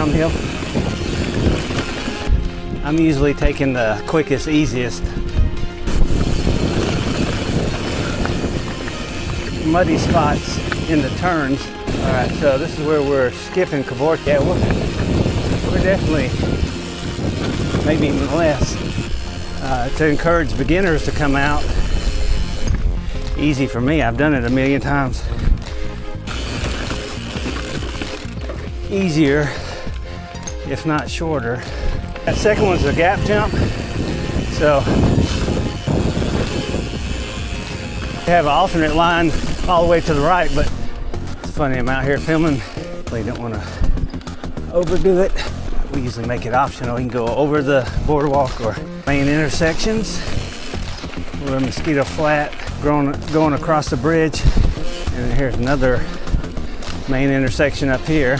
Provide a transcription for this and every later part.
downhill. I'm usually taking the quickest, easiest. Muddy spots in the turns. All right, so this is where we're skipping cavorting. Yeah, we're definitely, maybe even less, to encourage beginners to come out. Easy for me, I've done it a million times. Easier, if not shorter. That second one's a gap jump, so we have an alternate line all the way to the right, but it's funny, I'm out here filming. We don't want to overdo it. We usually make it optional. You can go over the boardwalk or main intersections. We're a Mosquito Flat going across the bridge. And here's another main intersection up here.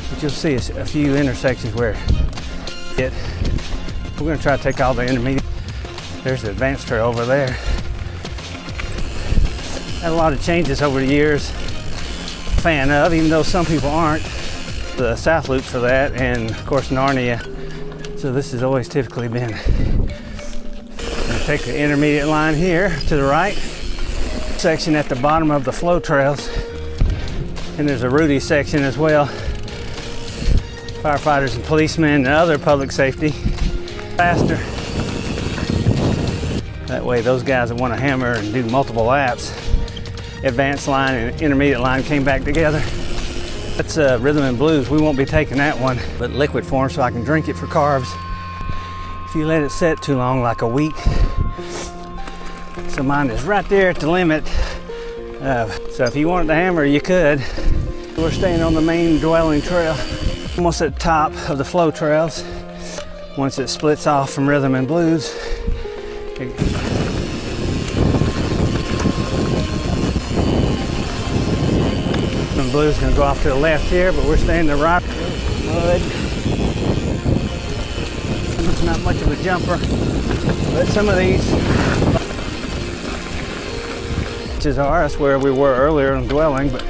But you'll see a few intersections where we're going to try to take all the intermediate. There's the advanced trail over there. Had a lot of changes over the years. Fan of, even though some people aren't. The South Loop for that, and of course Narnia. So this has always typically been. Take the intermediate line here to the right. Section at the bottom of the flow trails. And there's a Rudy section as well. Firefighters and policemen and other public safety. Faster. That way those guys that want to hammer and do multiple laps, advanced line and intermediate line came back together. That's rhythm and blues. We won't be taking that one, but liquid form so I can drink it for carbs. If you let it set too long, like a week. So mine is right there at the limit. So if you wanted to hammer, you could. We're staying on the main dwelling trail, almost at the top of the flow trails. Once it splits off from rhythm and blues, the blues is going to go off to the left here, but we're staying to the right. Mud. It's not much of a jumper, but some of these are. That's where we were earlier in dwelling, but